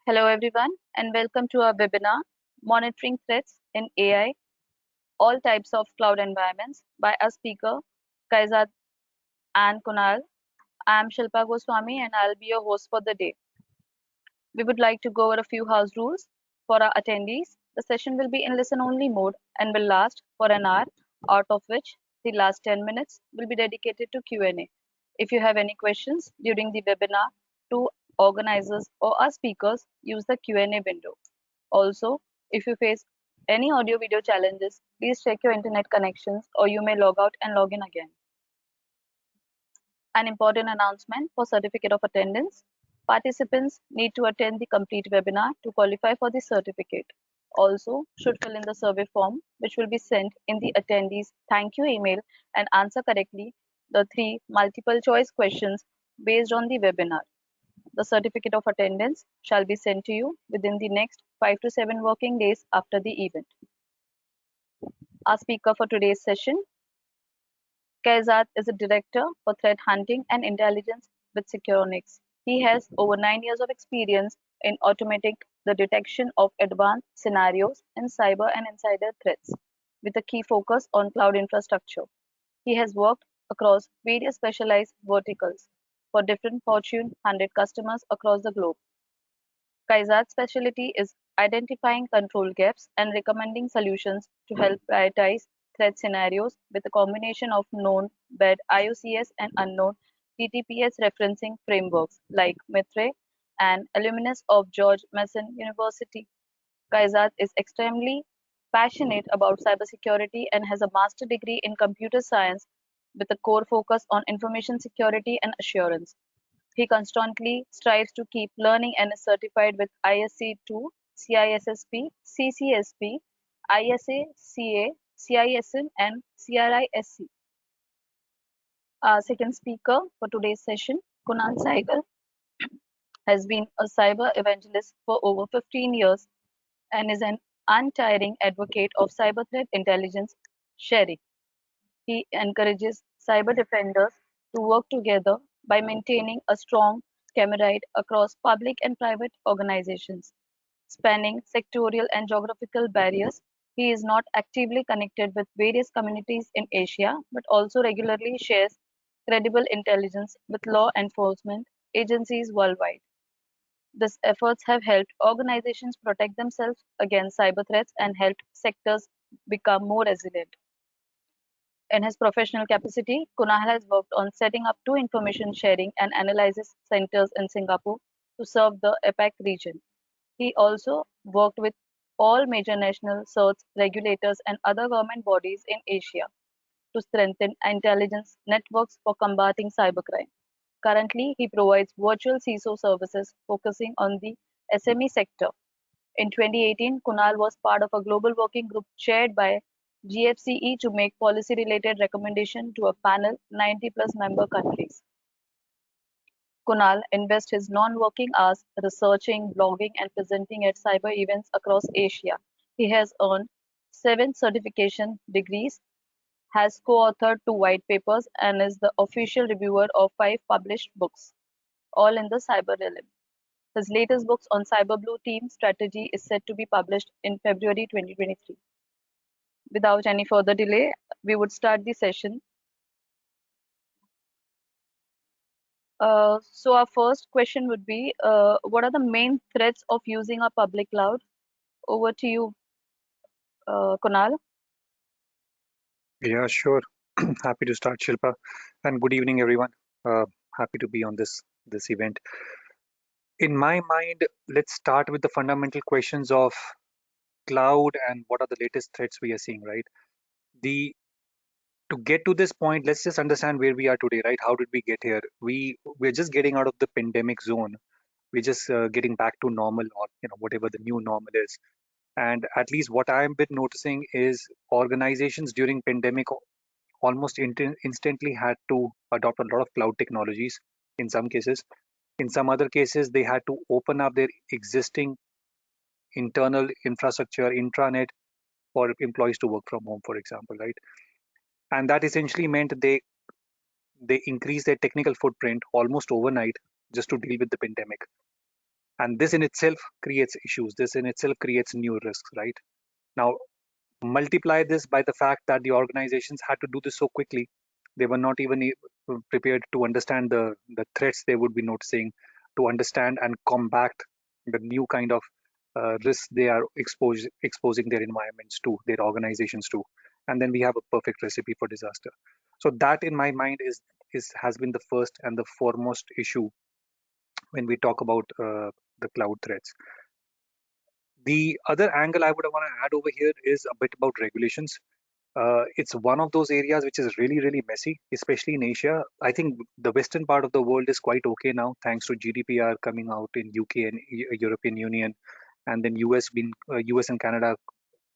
Hello, everyone, and welcome to our webinar Monitoring Threats in AI, All Types of Cloud Environments by our speaker, Kaizad and Kunal. I am Shilpa Goswami, and I'll be your host for the day. We would like to go over a few house rules for our attendees. The session will be in listen only mode and will last for an hour, out of which the last 10 minutes will be dedicated to Q&A. If you have any questions during the webinar to organizers or our speakers, use the Q&A window. Also, if you face any audio video challenges, please check your internet connections or you may log out and log in again. An important announcement for certificate of attendance. Participants need to attend the complete webinar to qualify for the certificate. Also, should fill in the survey form, which will be sent in the attendees thank you email and answer correctly the three multiple choice questions based on the webinar. The certificate of attendance shall be sent to you within the next 5 to 7 working days after the event. Our speaker for today's session, Kaizad is a director for threat hunting and intelligence with Securonics. He has over 9 years of experience in automating the detection of advanced scenarios in cyber and insider threats, with a key focus on cloud infrastructure. He has worked across various specialized verticals for different Fortune 100 customers across the globe. Kaizad's specialty is identifying control gaps and recommending solutions to help prioritize threat scenarios with a combination of known bad IOCS and unknown TTPS referencing frameworks like Mitre and alumnus of George Mason University. Kaizad is extremely passionate about cybersecurity and has a master degree in computer science with a core focus on information security and assurance. He constantly strives to keep learning and is certified with ISC2, CISSP, CCSP, ISA, CA, CISM, and CRISC. Our second speaker for today's session, Kunal Saigal, has been a cyber evangelist for over 15 years and is an untiring advocate of cyber threat intelligence sharing. He encourages cyber defenders to work together by maintaining a strong camaraderie across public and private organizations. Spanning sectorial and geographical barriers, he is not actively connected with various communities in Asia, but also regularly shares credible intelligence with law enforcement agencies worldwide. These efforts have helped organizations protect themselves against cyber threats and helped sectors become more resilient. In his professional capacity, Kunal has worked on setting up two information sharing and analysis centers in Singapore to serve the APAC region. He also worked with all major national certs regulators and other government bodies in Asia to strengthen intelligence networks for combating cybercrime. Currently, he provides virtual CISO services focusing on the SME sector. In 2018, Kunal was part of a global working group chaired by GFCE to make policy-related recommendations to a panel 90 plus member countries. Kunal invests his non-working hours researching, blogging, and presenting at cyber events across Asia. He has earned 7 certification degrees, has co-authored 2 white papers, and is the official reviewer of 5 published books, all in the cyber realm. His latest books on cyber blue team strategy is set to be published in February 2023. Without any further delay, we would start the session. So our first question would be, what are the main threats of using a public cloud? Over to you, Kunal. Yeah, sure. Happy to start, Shilpa. And good evening, everyone. Happy to be on this event. In my mind, let's start with the fundamental questions of cloud and what are the latest threats we are seeing, right? The To get to this point, let's just understand where we are today, right? How did we get here? We're just getting out of the pandemic zone. We're just getting back to normal, or whatever the new normal is. And at least what I've been noticing is organizations during pandemic almost instantly had to adopt a lot of cloud technologies in some cases. In some other cases, they had to open up their existing internal infrastructure, intranet, for employees to work from home, for example, right? And that essentially meant they increased their technical footprint almost overnight just to deal with the pandemic. And this in itself creates issues. This in itself creates new risks, right? Now, multiply this by the fact that the organizations had to do this so quickly. They were not even prepared to understand the threats they would be noticing, to understand and combat the new kind of risks they are exposing their environments to, their organizations to. And then we have a perfect recipe for disaster. So that, in my mind, is has been the first and the foremost issue when we talk about the cloud threats. The other angle I would want to add over here is a bit about regulations. It's one of those areas which is really, really messy, especially in Asia. I think the western part of the world is quite okay now, thanks to GDPR coming out in UK and European Union, and then US and Canada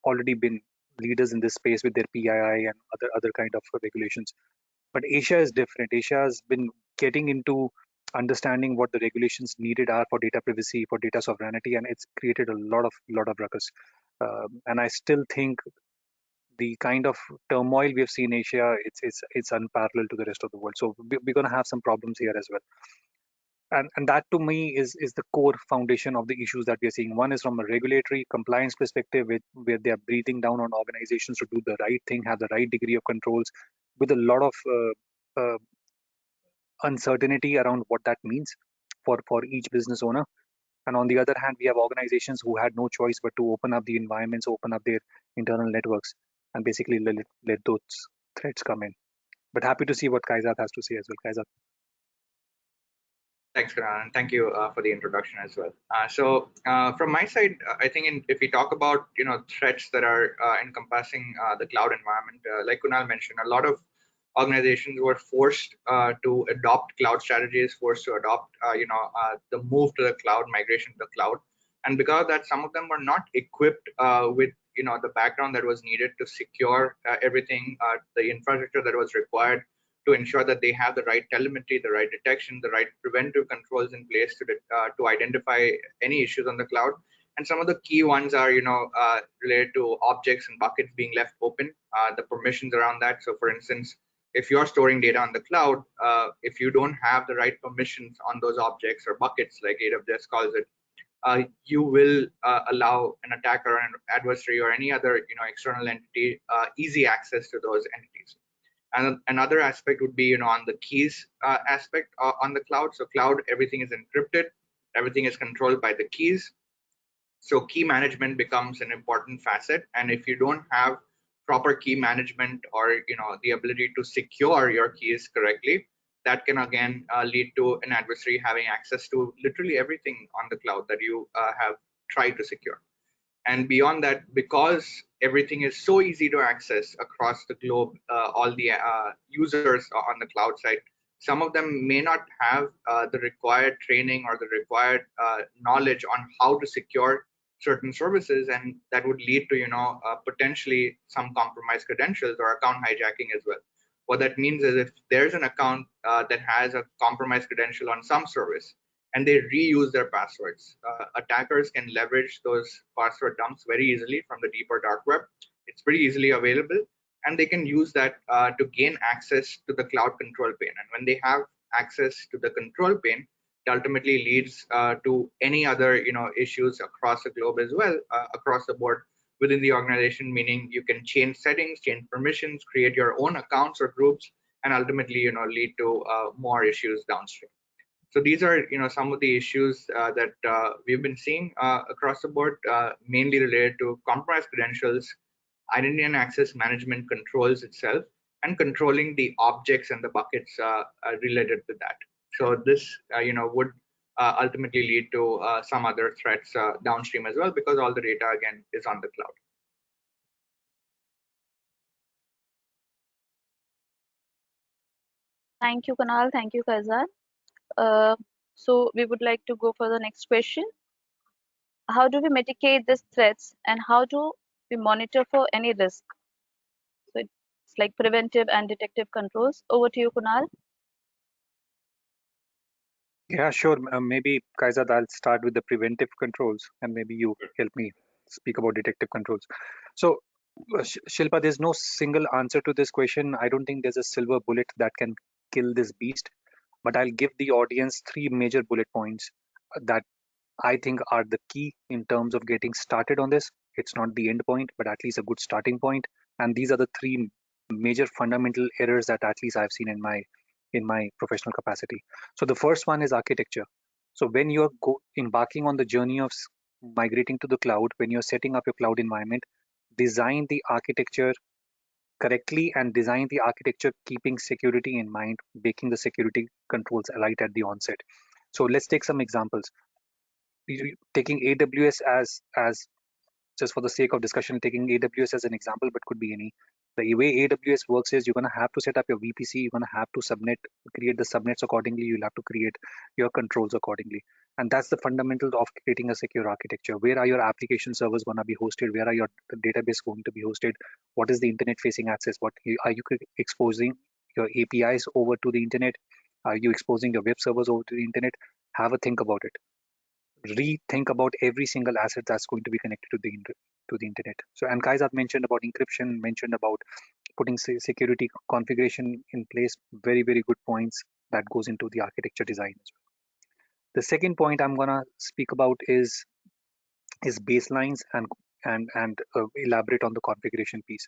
already been leaders in this space with their PII and other kind of regulations. But Asia is different. Asia has been getting into understanding what the regulations needed are for data privacy, for data sovereignty, and it's created a lot of ruckus. And I still think the kind of turmoil we have seen in Asia, it's unparalleled to the rest of the world. So we're going to have some problems here as well. And that to me is the core foundation of the issues that we are seeing. One is from a regulatory compliance perspective, where they are breathing down on organizations to do the right thing, have the right degree of controls, with a lot of uncertainty around what that means for each business owner. And on the other hand, we have organizations who had no choice but to open up the environments, open up their internal networks, and basically let those threats come in. But happy to see what Kaizad has to say as well. Kaizad. Thanks, Karan, and thank you for the introduction as well. From my side, I think if we talk about threats that are encompassing the cloud environment, like Kunal mentioned, a lot of organizations were forced to adopt cloud strategies, forced to adopt the move to the cloud, migration to the cloud, and because of that, some of them were not equipped with the background that was needed to secure everything, the infrastructure that was required to ensure that they have the right telemetry, the right detection, the right preventive controls in place to identify any issues on the cloud. And some of the key ones are, related to objects and buckets being left open, the permissions around that. So, for instance, if you're storing data on the cloud, if you don't have the right permissions on those objects or buckets, like AWS calls it, you will allow an attacker or an adversary or any other external entity easy access to those entities. And another aspect would be on the keys aspect on the cloud. So cloud, everything is encrypted, everything is controlled by the keys. So key management becomes an important facet. And if you don't have proper key management or the ability to secure your keys correctly, that can again lead to an adversary having access to literally everything on the cloud that you have tried to secure. And beyond that, because everything is so easy to access across the globe, all the users on the cloud side, some of them may not have the required training or the required knowledge on how to secure certain services, and that would lead to potentially some compromised credentials or account hijacking as well. What that means is, if there's an account that has a compromised credential on some service, and they reuse their passwords. Attackers can leverage those password dumps very easily from the deep or dark web. It's pretty easily available, and they can use that to gain access to the cloud control plane. And when they have access to the control plane, it ultimately leads to any other issues across the globe as well, across the board within the organization. Meaning you can change settings, change permissions, create your own accounts or groups, and ultimately lead to more issues downstream. So these are some of the issues that we've been seeing across the board, mainly related to compromised credentials, identity and access management controls itself, and controlling the objects and the buckets related to that. So this would ultimately lead to some other threats downstream as well, because all the data again is on the cloud. Thank you, Kunal. Thank you, Kaizad. So we would like to go for the next question. How do we mitigate these threats, and how do we monitor for any risk? So it's like preventive and detective controls. Over to you, Kunal. Yeah, sure. Maybe Kaizad, I'll start with the preventive controls, and maybe you help me speak about detective controls. So, Shilpa, there's no single answer to this question. I don't think there's a silver bullet that can kill this beast, but I'll give the audience three major bullet points that I think are the key in terms of getting started on this. It's not the end point, but at least a good starting point. And these are the three major fundamental errors that at least I've seen in my professional capacity. So the first one is architecture. So when you're embarking on the journey of migrating to the cloud, when you're setting up your cloud environment, design the architecture correctly and design the architecture keeping security in mind, making the security controls right at the onset. So let's take some examples. Taking AWS as just for the sake of discussion, taking AWS as an example, but could be any. The way AWS works is you're going to have to set up your VPC, you're going to have to create the subnets accordingly, you'll have to create your controls accordingly. And that's the fundamental of creating a secure architecture. Where are your application servers going to be hosted? Where are your database going to be hosted? What is the internet facing access? What are you exposing your APIs over to the internet? Are you exposing your web servers over to the internet? Have a think about it. Rethink about every single asset that's going to be connected to the internet. So, and guys, I've mentioned about encryption, mentioned about putting security configuration in place. Very, very good points that goes into the architecture design as well. The second point I'm gonna speak about is baselines and elaborate on the configuration piece.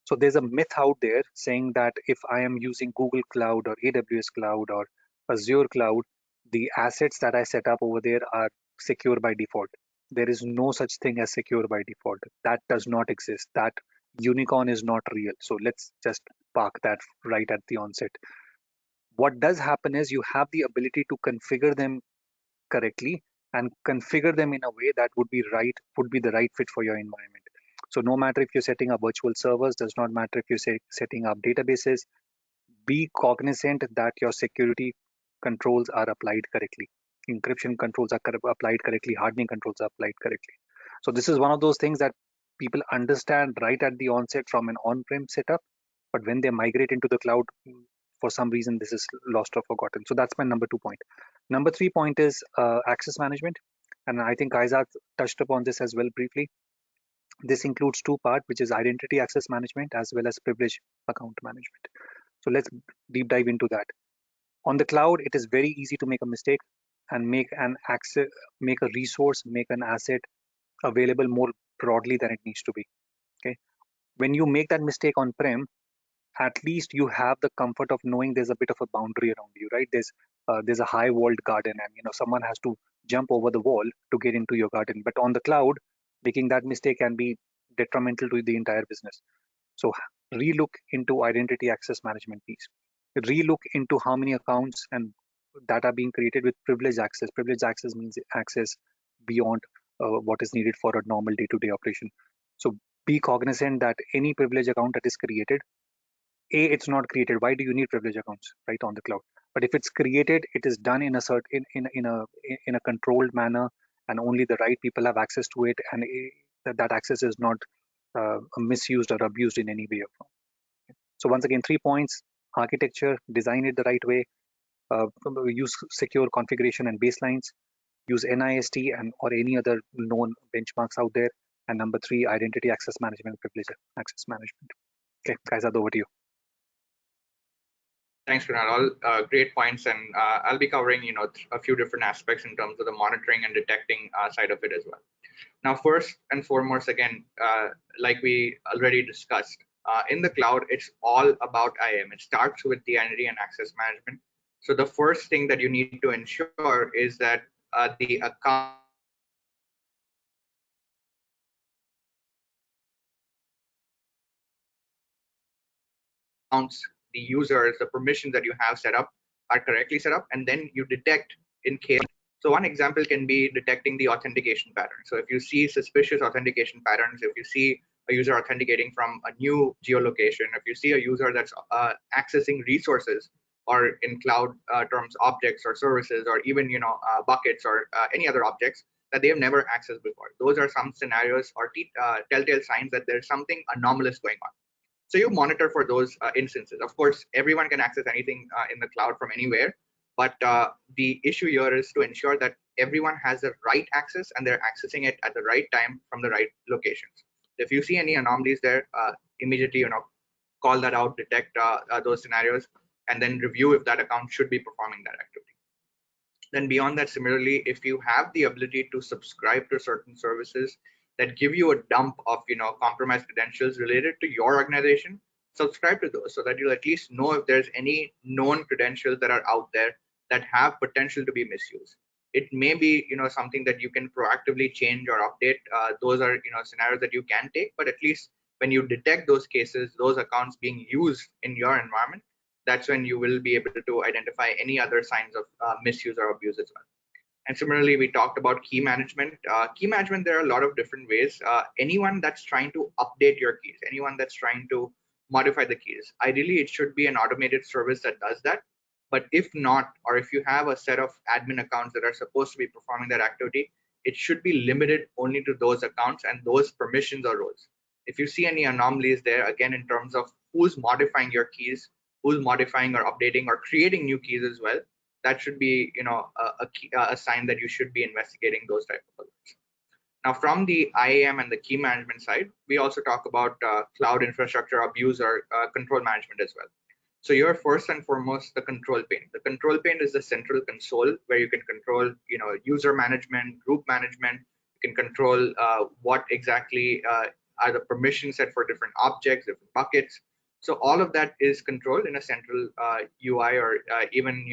So there's a myth out there saying that if I am using Google Cloud or AWS Cloud or Azure Cloud, the assets that I set up over there are secure by default. There is no such thing as secure by default. That does not exist. That unicorn is not real. So let's just park that right at the onset. What does happen is you have the ability to configure them correctly and configure them in a way that would be the right fit for your environment. So no matter if you're setting up virtual servers, does not matter if you're setting up databases, be cognizant that your security controls are applied correctly. Encryption controls are applied correctly, hardening controls are applied correctly. So this is one of those things that people understand right at the onset from an on-prem setup, but when they migrate into the cloud, for some reason this is lost or forgotten. So that's my number 2 point. Number 3 point is access management, and I think Isaac touched upon this as well briefly. This includes two parts, which is identity access management as well as privilege account management. So let's deep dive into that. On the cloud, it is very easy to make a mistake and make a resource, make an asset available more broadly than it needs to be. Okay. When you make that mistake on prem, at least you have the comfort of knowing there's a bit of a boundary around you, right? There's a high walled garden, and someone has to jump over the wall to get into your garden. But on the cloud, making that mistake can be detrimental to the entire business. So relook into identity access management piece. Relook into how many accounts and that are being created with privileged access. Privileged access means access beyond what is needed for a normal day-to-day operation. So be cognizant that any privileged account that is created, it's not created. Why do you need privileged accounts right on the cloud? But if it's created, it is done in a certain in a controlled manner, and only the right people have access to it, and that access is not misused or abused in any way or form. So once again, 3 points: architecture, design it the right way, use secure configuration and baselines, use NIST and or any other known benchmarks out there, and number 3, identity access management, privilege access management. Okay, guys, over to you. Thanks, Kunal. All great points, and I'll be covering a few different aspects in terms of the monitoring and detecting side of it as well. Now, first and foremost, again, like we already discussed, in the cloud, it's all about IAM. It starts with the identity and access management. So the first thing that you need to ensure is that the accounts, the users, the permissions that you have set up are correctly set up, and then you detect in case. So one example can be detecting the authentication pattern. So if you see suspicious authentication patterns, if you see a user authenticating from a new geolocation, if you see a user that's accessing resources or in cloud terms objects or services or even buckets or any other objects that they have never accessed before, those are some scenarios or telltale signs that there's something anomalous going on. So you monitor for those instances. Of course, everyone can access anything in the cloud from anywhere, but the issue here is to ensure that everyone has the right access and they're accessing it at the right time from the right locations. If you see any anomalies there, immediately call that out, detect those scenarios, and then review if that account should be performing that activity. Then beyond that, similarly, if you have the ability to subscribe to certain services that give you a dump of compromised credentials related to your organization, subscribe to those so that you'll at least know if there's any known credentials that are out there that have potential to be misused. It may be something that you can proactively change or update. Those are scenarios that you can take, but at least when you detect those cases, those accounts being used in your environment, that's when you will be able to identify any other signs of misuse or abuse as well. And similarly, we talked about key management. Key management, there are a lot of different ways. Anyone that's trying to update your keys, anyone that's trying to modify the keys, ideally it should be an automated service that does that. But if not, or if you have a set of admin accounts that are supposed to be performing that activity, it should be limited only to those accounts and those permissions or roles. If you see any anomalies there, again, in terms of who's modifying your keys, who's modifying or updating or creating new keys as well, that should be a sign that you should be investigating those type of alerts. Now, from the IAM and the key management side, we also talk about cloud infrastructure abuse or control management as well. So you're first and foremost the control pane. The control pane is the central console where you can control, user management, group management. You can control what exactly are the permissions set for different objects, different buckets. So all of that is controlled in a central UI or even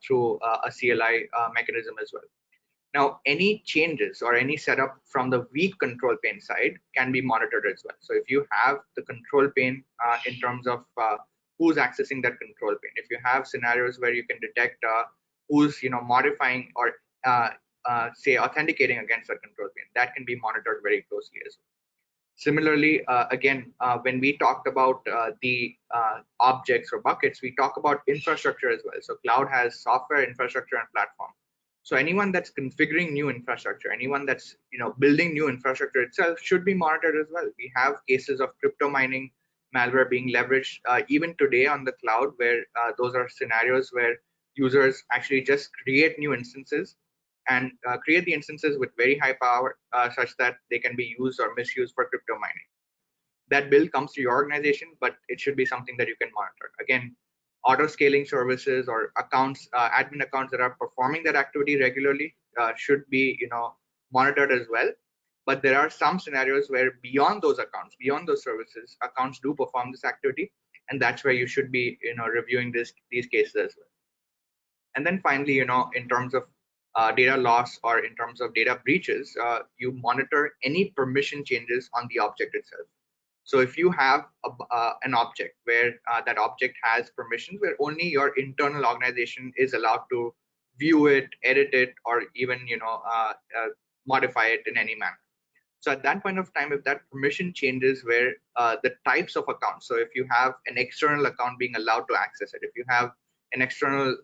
through a CLI mechanism as well. Now, any changes or any setup from the weak control pane side can be monitored as well. So if you have the control pane in terms of who's accessing that control pane, if you have scenarios where you can detect who's modifying or say authenticating against that control pane, that can be monitored very closely as well. Similarly, again, when we talked about the objects or buckets, we talk about infrastructure as well. So cloud has software, infrastructure, and platform. So anyone that's configuring new infrastructure, anyone that's building new infrastructure itself should be monitored as well. We have cases of crypto mining malware being leveraged even today on the cloud, where those are scenarios where users actually just create new instances and create the instances with very high power such that they can be used or misused for crypto mining. That bill comes to your organization, but it should be something that you can monitor. Again, auto scaling services or accounts, admin accounts that are performing that activity regularly should be monitored as well. But there are some scenarios where beyond those accounts, beyond those services, accounts do perform this activity, and that's where you should be reviewing these cases as well. And then finally, in terms of data loss or in terms of data breaches, you monitor any permission changes on the object itself. So if you have an object where that object has permissions, where only your internal organization is allowed to view it, edit it, or even modify it in any manner. So at that point of time, if that permission changes where the types of accounts, so if you have an external account being allowed to access it, if you have an external,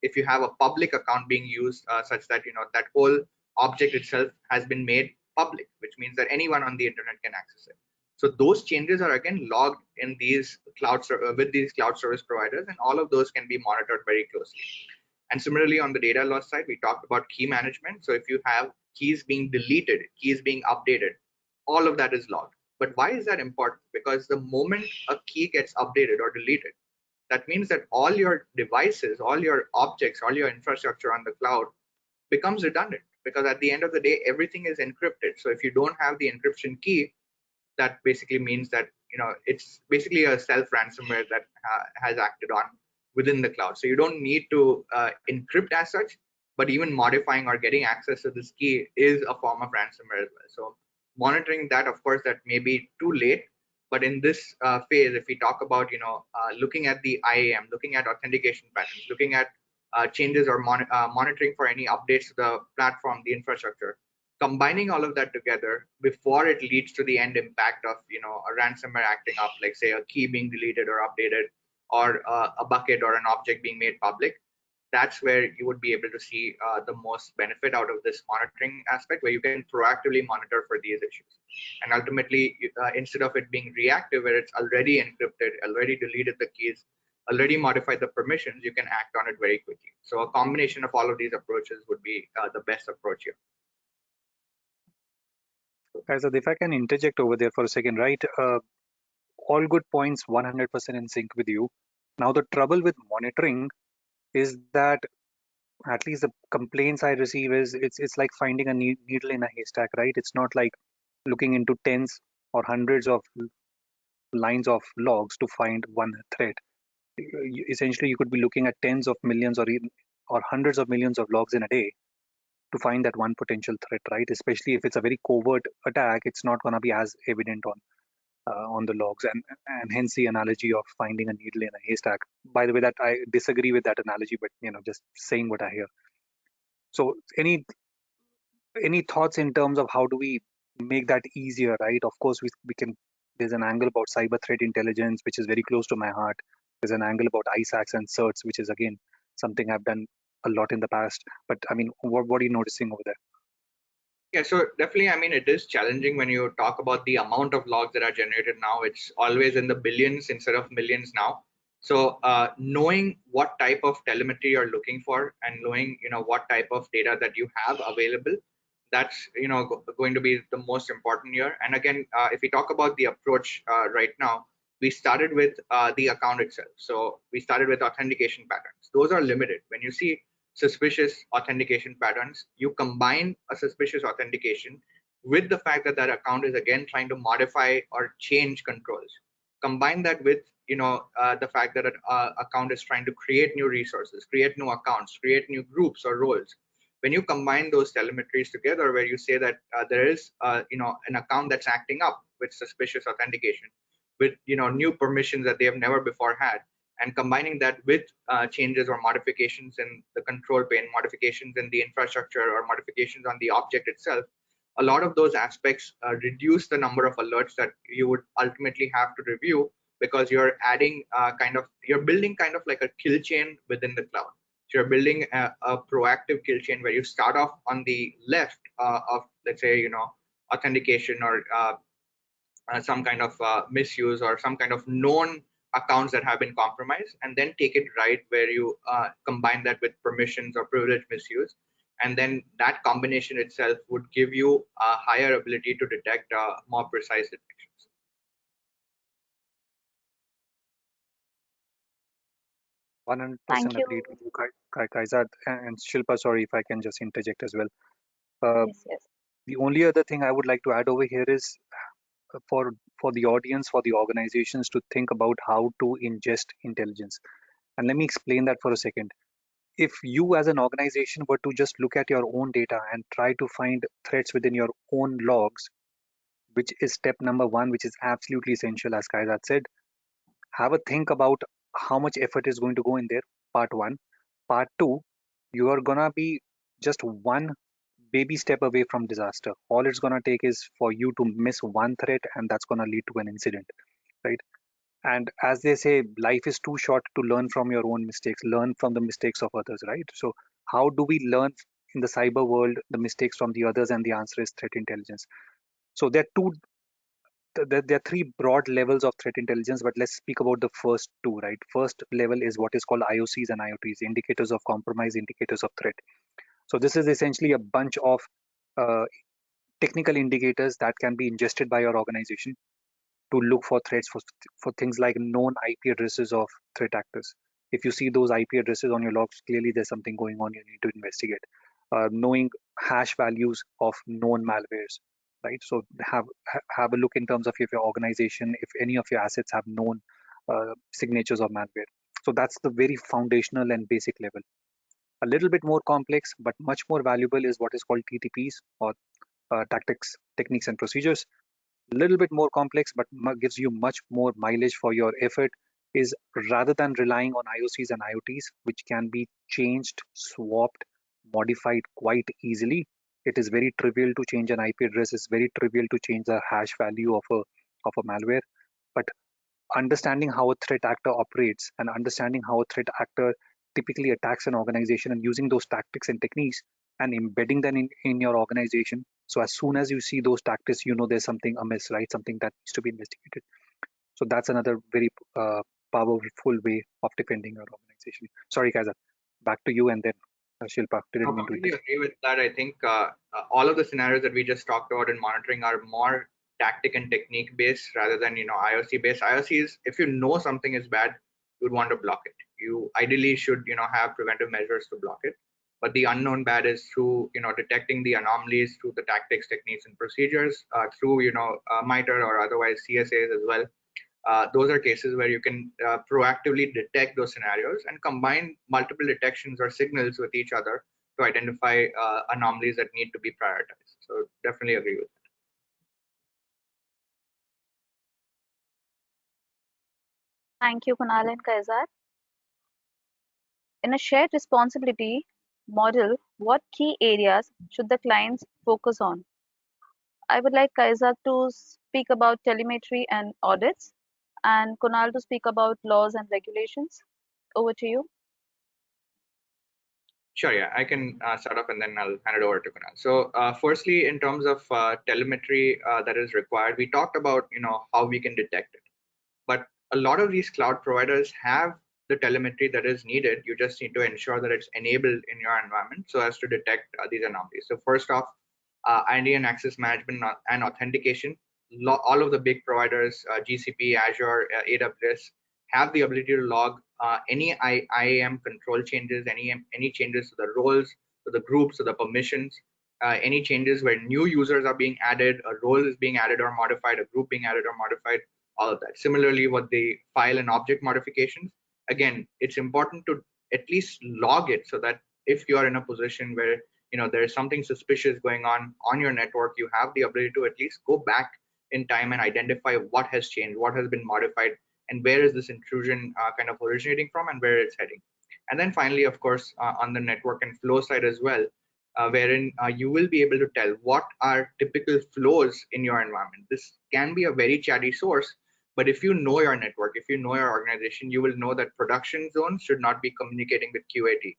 if you have a public account being used such that, that whole object itself has been made public, which means that anyone on the internet can access it. So those changes are again logged in these with these cloud service providers, and all of those can be monitored very closely. And similarly, on the data loss side, we talked about key management. So if you have keys being deleted, keys being updated, all of that is logged. But why is that important? Because the moment a key gets updated or deleted, that means that all your devices, all your objects, all your infrastructure on the cloud becomes redundant, because at the end of the day, everything is encrypted. So if you don't have the encryption key, that basically means that it's basically a self ransomware that has acted on within the cloud. So you don't need to encrypt as such, but even modifying or getting access to this key is a form of ransomware as well. So monitoring that, of course, that may be too late. But in this phase, if we talk about looking at the IAM, looking at authentication patterns, looking at changes or monitoring for any updates to the platform, the infrastructure, combining all of that together before it leads to the end impact of a ransomware acting up, like say a key being deleted or updated, or a bucket or an object being made public, that's where you would be able to see the most benefit out of this monitoring aspect, where you can proactively monitor for these issues. And ultimately, instead of it being reactive, where it's already encrypted, already deleted the keys, already modified the permissions, you can act on it very quickly. So a combination of all of these approaches would be the best approach here. Faisal, if I can interject over there for a second, right? All good points, 100% in sync with you. Now, the trouble with monitoring is that at least the complaints I receive is it's like finding a needle in a haystack, right? It's not like looking into tens or hundreds of lines of logs to find one thread. Essentially, you could be looking at tens of millions or even or hundreds of millions of logs in a day to find that one potential threat, right? Especially if it's a very covert attack, it's not going to be as evident on the logs, and hence the analogy of finding a needle in a haystack. By the way, that I disagree with that analogy, but just saying what I hear. So, any thoughts in terms of how do we make that easier, right? Of course, we can. There's an angle about cyber threat intelligence, which is very close to my heart. There's an angle about ISACs and certs, which is again something I've done a lot in the past. But I mean, what are you noticing over there? Yeah, so definitely, I mean, it is challenging when you talk about the amount of logs that are generated now. It's always in the billions instead of millions now. So knowing what type of telemetry you're looking for and knowing, what type of data that you have available, that's, going to be the most important here. And again, if we talk about the approach right now, we started with the account itself. So we started with authentication patterns. Those are limited. When you see suspicious authentication patterns, you combine a suspicious authentication with the fact that that account is again trying to modify or change controls. Combine that with the fact that an account is trying to create new resources, create new accounts, create new groups or roles. When you combine those telemetries together, where you say that there is an account that's acting up with suspicious authentication, with new permissions that they have never before had, and combining that with changes or modifications in the control plane, modifications in the infrastructure, or modifications on the object itself, a lot of those aspects reduce the number of alerts that you would ultimately have to review, because you're adding you're building kind of like a kill chain within the cloud. So you're building a proactive kill chain where you start off on the left of, let's say, authentication or some kind of misuse or some kind of known accounts that have been compromised, and then take it right where you combine that with permissions or privilege misuse, and then that combination itself would give you a higher ability to detect more precise detections. 100% Thank you. agreed with you, Kaizad and Shilpa. Sorry if I can just interject as well. Uh, Yes, yes. the only other thing I would like to add over here is for the audience, for the organizations to think about how to ingest intelligence. And let me explain that for a second. If you as an organization were to just look at your own data and try to find threats within your own logs, which is step number one, which is absolutely essential, as Kaizad said, have a think about how much effort is going to go in there. Part one. Part two, you are gonna be just one baby step away from disaster. All it's gonna take is for you to miss one threat, and that's gonna lead to an incident, right? And as they say, life is too short to learn from your own mistakes. Learn from the mistakes of others, right? So how do we learn in the cyber world the mistakes from the others? And the answer is threat intelligence. So there are three broad levels of threat intelligence, but let's speak about the first two, right? First level is what is called IOCs and IoTs, indicators of compromise, indicators of threat. So this is essentially a bunch of uh, technical indicators that can be ingested by your organization to look for threats for things like known IP addresses of threat actors. If you see those IP addresses on your logs, clearly there's something going on. You need to investigate. Knowing hash values of known malwares, right? So have a look in terms of if your organization, if any of your assets have known signatures of malware. So that's the very foundational and basic level. A little bit more complex, but much more valuable is what is called TTPs, or tactics, techniques, and procedures. A little bit more complex, but gives you much more mileage for your effort, is rather than relying on IOCs and IoTs, which can be changed, swapped, modified quite easily. It is very trivial to change an IP address. It's very trivial to change the hash value of a malware. But understanding how a threat actor operates and understanding how a threat actor typically attacks an organization, and using those tactics and techniques and embedding them in your organization. So as soon as you see those tactics, you know there's something amiss, right? Something that needs to be investigated. So that's another very powerful way of defending your organization. Sorry, guys, back to you, and then Shilpa, I didn't mean to completely interrupt. agree with that. I think all of the scenarios that we just talked about in monitoring are more tactic and technique based rather than IOC based. IOC is, if you know something is bad, you would want to block it. You ideally should have preventive measures to block it. but the unknown bad is through detecting the anomalies through the tactics, techniques, and procedures, through MITRE or otherwise CSAs as well. Those are cases where you can proactively detect those scenarios and combine multiple detections or signals with each other to identify anomalies that need to be prioritized. So definitely agree with that. Thank you, Kunal and Kaizad. In a shared responsibility model, what key areas should the clients focus on? I would like Kaizad to speak about telemetry and audits, and Kunal to speak about laws and regulations. Over to you. Sure, yeah, I can start off and then I'll hand it over to Kunal. So, firstly, in terms of telemetry that is required, we talked about how we can detect it, but a lot of these cloud providers have the telemetry that is needed. You just need to ensure that it's enabled in your environment so as to detect these anomalies. So, first off, identity and access management and authentication. All of the big providers, GCP, Azure, AWS, have the ability to log any IAM control changes, any changes to the roles, to the groups, to the permissions, any changes where new users are being added, a role is being added or modified, a group being added or modified, all of that. Similarly, with the file and object modifications, again, it's important to at least log it so that if you are in a position where there is something suspicious going on your network, you have the ability to at least go back in time and identify what has changed, what has been modified, and where is this intrusion kind of originating from and where it's heading. And then finally, of course, on the network and flow side as well, wherein you will be able to tell what are typical flows in your environment. This can be a very chatty source, but if you know your network, if you know your organization, you will know that production zones should not be communicating with QAT.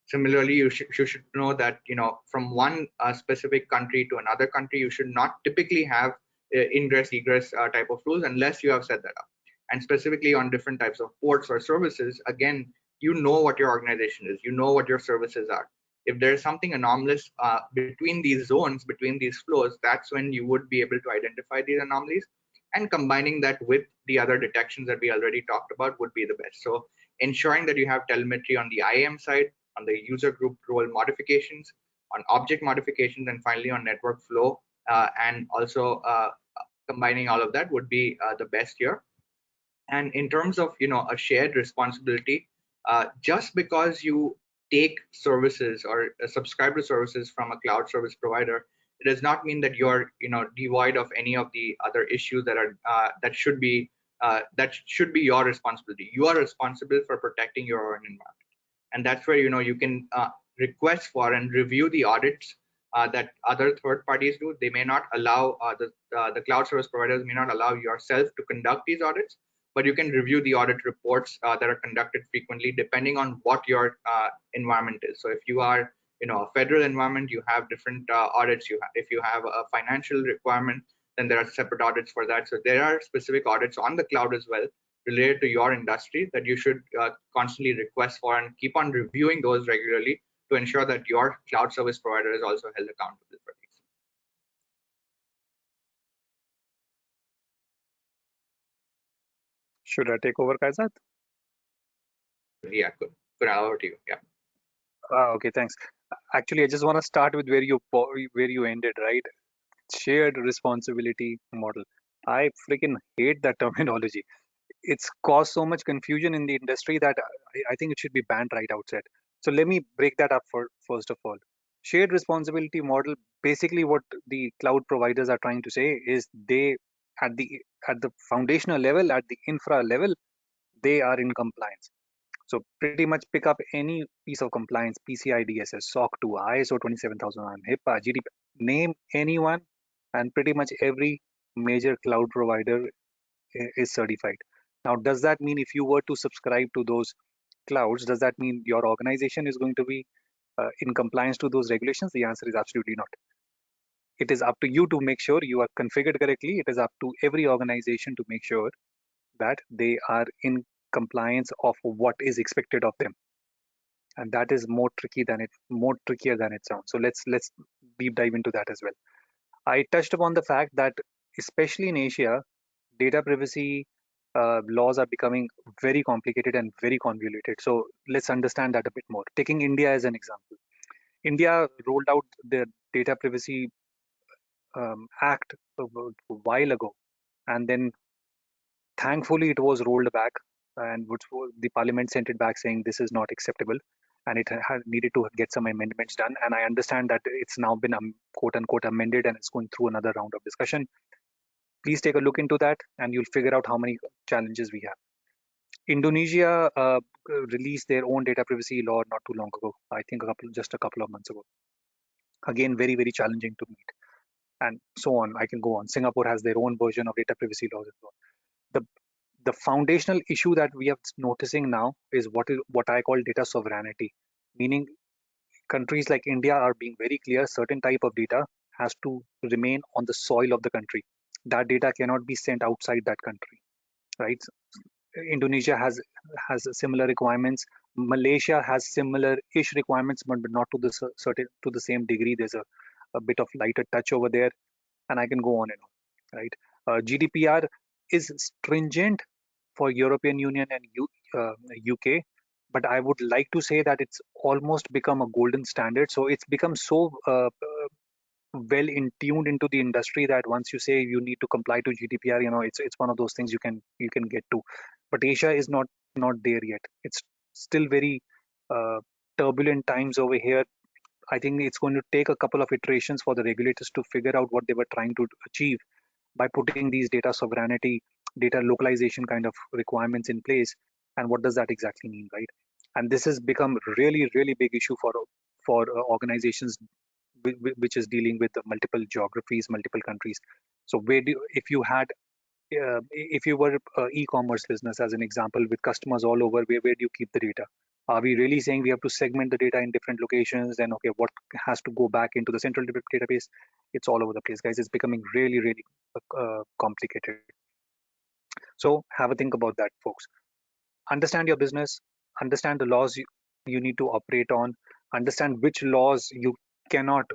Similarly, you should know that from one specific country to another country, you should not typically have ingress egress type of rules unless you have set that up. And specifically on different types of ports or services, again, you know what your organization is, you know what your services are. If there's something anomalous between these zones, between these flows, that's when you would be able to identify these anomalies, and combining that with the other detections that we already talked about would be the best. So ensuring that you have telemetry on the IAM side, on the user group role modifications, on object modifications, and finally on network flow, and also combining all of that would be the best here. And in terms of a shared responsibility, just because you take services or subscribe to services from a cloud service provider, it does not mean that you're devoid of any of the other issues that should be your responsibility. You are responsible for protecting your own environment, and that's where you can request for and review the audits that other third parties do. They may not allow the cloud service providers may not allow yourself to conduct these audits, but you can review the audit reports that are conducted frequently depending on what your environment is. So if you are a federal environment, you have different audits. If you have a financial requirement, then there are separate audits for that. So there are specific audits on the cloud as well related to your industry that you should constantly request for and keep on reviewing those regularly to ensure that your cloud service provider is also held accountable for these. Should I take over, Kaizad? Yeah, good. Good. Over to you. Yeah. Okay, thanks. Actually, I just want to start with where you ended, right? Shared responsibility model. I freaking hate that terminology. It's caused so much confusion in the industry that I think it should be banned right outside. So let me break that up first of all. Shared responsibility model, basically what the cloud providers are trying to say is they at the at the foundational level, at the infra level, they are in compliance. So pretty much pick up any piece of compliance, PCI DSS, SOC 2, ISO 27001, HIPAA, GDP, name anyone, and pretty much every major cloud provider is certified. Now, does that mean if you were to subscribe to those clouds, does that mean your organization is going to be in compliance to those regulations? The answer is absolutely not. It is up to you to make sure you are configured correctly. It is up to every organization to make sure that they are in compliance of what is expected of them, and that is more trickier than it sounds. So let's deep dive into that as well. I touched upon the fact that especially in Asia, data privacy laws are becoming very complicated and very convoluted. So let's understand that a bit more. Taking India as an example, India rolled out the Data Privacy Act a while ago, and then thankfully it was rolled back, and the Parliament sent it back saying this is not acceptable, and it had needed to get some amendments done. And I understand that it's now been quote unquote amended, and it's going through another round of discussion. Please take a look into that, and you'll figure out how many challenges we have. Indonesia released their own data privacy law not too long ago. I think just a couple of months ago. Again, very, very challenging to meet, and so on. I can go on. Singapore has their own version of data privacy laws as well. The foundational issue that we are noticing now is what I call data sovereignty, meaning countries like India are being very clear certain type of data has to remain on the soil of the country. That data cannot be sent outside that country, right? Indonesia has similar requirements. Malaysia has similar-ish requirements, but not to the to the same degree. There's a bit of lighter touch over there, and I can go on and on, right? GDPR is stringent for European Union and UK, but I would like to say that it's almost become a golden standard. So it's become so well in tuned into the industry that once you say you need to comply to GDPR, it's one of those things you can get to. But Asia is not there yet. It's still very uh, turbulent times over here. I think it's going to take a couple of iterations for the regulators to figure out what they were trying to achieve by putting these data sovereignty, data localization kind of requirements in place. And what does that exactly mean, right? And this has become really, really big issue for organizations which is dealing with multiple geographies, multiple countries. So if you had if you were e-commerce business as an example with customers all over, where do you keep the data? Are we really saying we have to segment the data in different locations? And okay, what has to go back into the central database? It's all over the place, guys. It's becoming really, really complicated. So have a think about that, folks. Understand your business, understand the laws you need to operate on, understand which laws you cannot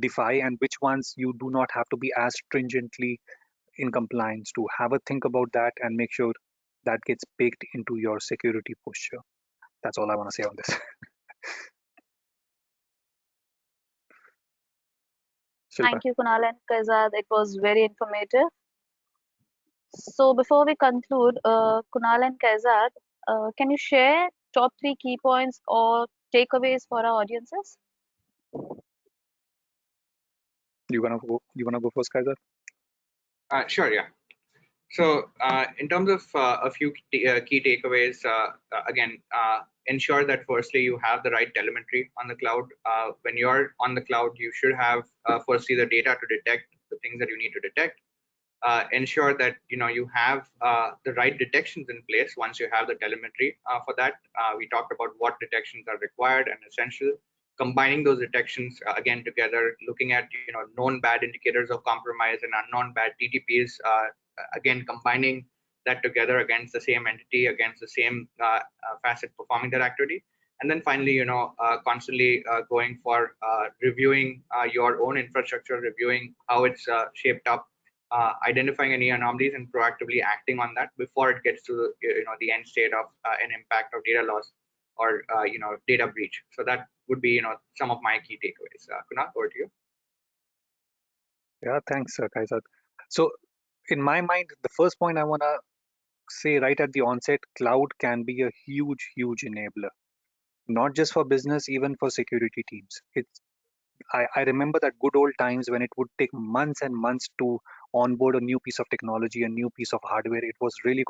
defy and which ones you do not have to be as stringently in compliance to. Have a think about that and make sure that gets baked into your security posture. That's all I want to say on this. Shilpa. Thank you, Kunal and Kaizad. It was very informative. So before we conclude, Kunal and Kaizad, can you share top three key points or takeaways for our audiences? You wanna go first, Kaiser? Sure, yeah. So in terms of a few key takeaways, again, ensure that firstly you have the right telemetry on the cloud. When you're on the cloud, you should have firstly the data to detect the things that you need to detect. Ensure that you have the right detections in place once you have the telemetry for that. We talked about what detections are required and essential. Combining those detections again together, looking at known bad indicators of compromise and unknown bad TTPs. Again, combining that together against the same entity, against the same facet performing that activity. And then finally, constantly going for reviewing your own infrastructure, reviewing how it's shaped up, identifying any anomalies and proactively acting on that before it gets to the end state of an impact of data loss or data breach. So that would be some of my key takeaways. Kunal, over to you. Yeah, thanks, Kaizad. So in my mind, the first point I want to say right at the onset, cloud can be a huge, huge enabler, not just for business, even for security teams. I remember that good old times when it would take months and months to onboard a new piece of technology, a new piece of hardware. It was really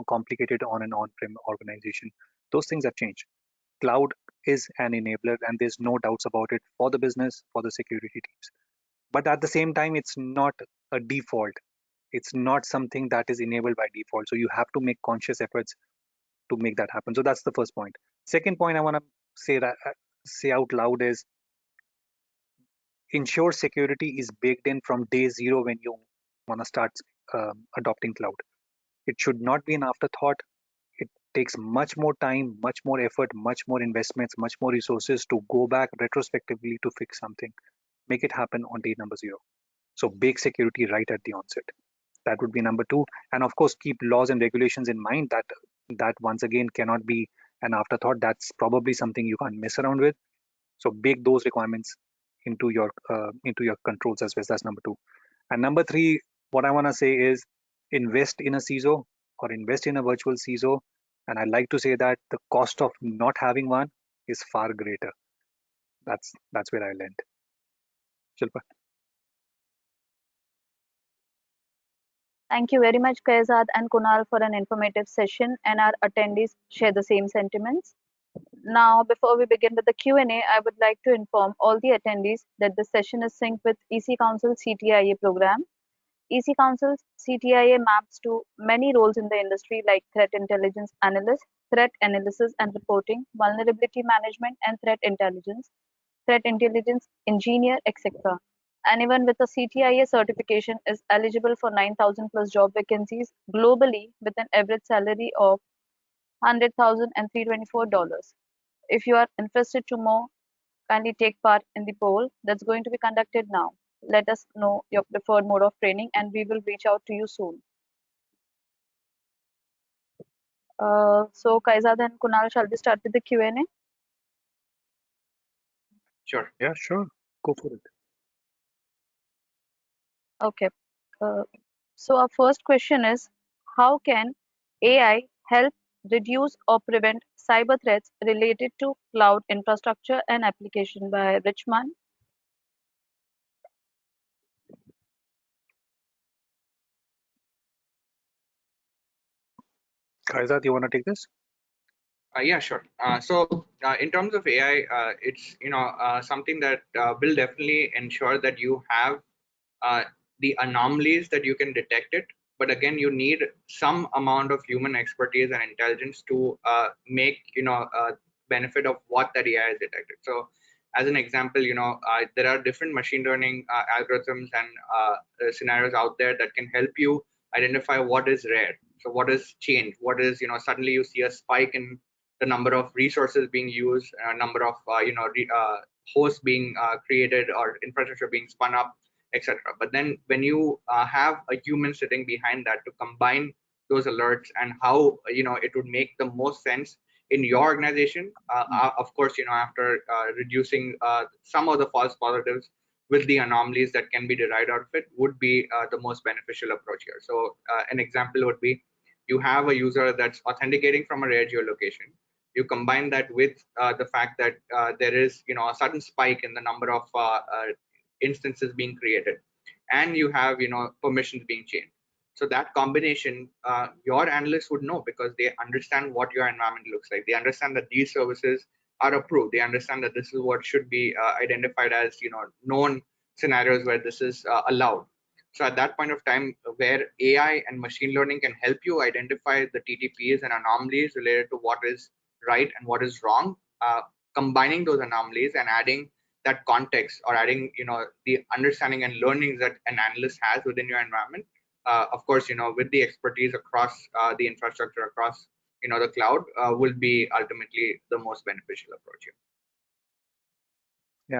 complicated on an on-prem organization. Those things have changed. Cloud is an enabler, and there's no doubts about it for the business, for the security teams. But at the same time, it's not a default. It's not something that is enabled by default. So you have to make conscious efforts to make that happen. So that's the first point. Second point I want to say out loud is ensure security is baked in from day zero when you want to start adopting cloud. It should not be an afterthought. It takes much more time, much more effort, much more investments, much more resources to go back retrospectively to fix something. Make it happen on day number zero. So bake security right at the onset. That would be number two. And of course, keep laws and regulations in mind that once again cannot be an afterthought. That's probably something you can't mess around with. So bake those requirements into your controls as well. That's number two. And number three, what I want to say is invest in a CISO or invest in a virtual CISO. And I like to say that the cost of not having one is far greater. That's where I land. Shilpa. Thank you very much, Kaizad and Kunal, for an informative session, and our attendees share the same sentiments. Now, before we begin with the Q&A, I would like to inform all the attendees that this session is synced with EC Council CTIA program. EC Council CTIA maps to many roles in the industry like threat intelligence analyst, threat analysis and reporting, vulnerability management and threat intelligence engineer, etc. Anyone with a CTIA certification is eligible for 9,000 plus job vacancies globally with an average salary of $100,000 and $324. If you are interested to know, kindly take part in the poll that's going to be conducted now. Let us know your preferred mode of training and we will reach out to you soon. So Kaizad and Kunal, shall we start with the Q&A? Sure. Yeah, sure. Go for it. Okay. Uh, so our first question is, how can AI help reduce or prevent cyber threats related to cloud infrastructure and application by Richman? Kaizad, you want to take this? Yeah, sure. So in terms of AI, it's something that will definitely ensure that you have uh, the anomalies that you can detect it. But again, you need some amount of human expertise and intelligence to make benefit of what that AI is detected. So as an example, there are different machine learning algorithms and scenarios out there that can help you identify what is rare. So what is changed? What is suddenly you see a spike in the number of resources being used, number of hosts being created or infrastructure being spun up, etc. But then when you have a human sitting behind that to combine those alerts and how it would make the most sense in your organization, of course, after reducing some of the false positives with the anomalies that can be derived out of it, would be the most beneficial approach here. So an example would be, you have a user that's authenticating from a rare geolocation. You combine that with the fact that there is a sudden spike in the number of instances being created, and you have permissions being changed. So that combination, your analysts would know, because they understand what your environment looks like. They understand that these services are approved. They understand that this is what should be identified as known scenarios where this is allowed. So at that point of time, where AI and machine learning can help you identify the TTPs and anomalies related to what is right and what is wrong, combining those anomalies and adding that context, or adding the understanding and learnings that an analyst has within your environment, of course with the expertise across the infrastructure, across the cloud, will be ultimately the most beneficial approach here.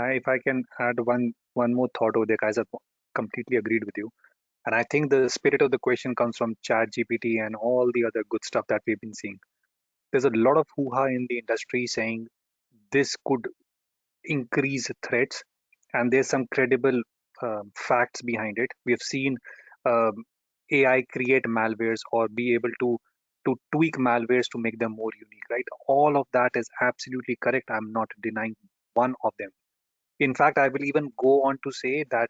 Yeah, if I can add one more thought over there, guys, I completely agreed with you. And I think the spirit of the question comes from Chat GPT and all the other good stuff that we've been seeing. There's a lot of hoo-ha in the industry saying this could increase threats, and there's some credible facts behind it. We have seen um, AI create malwares or be able to tweak malwares to make them more unique, right? All of that is absolutely correct. I'm not denying one of them. In fact, I will even go on to say that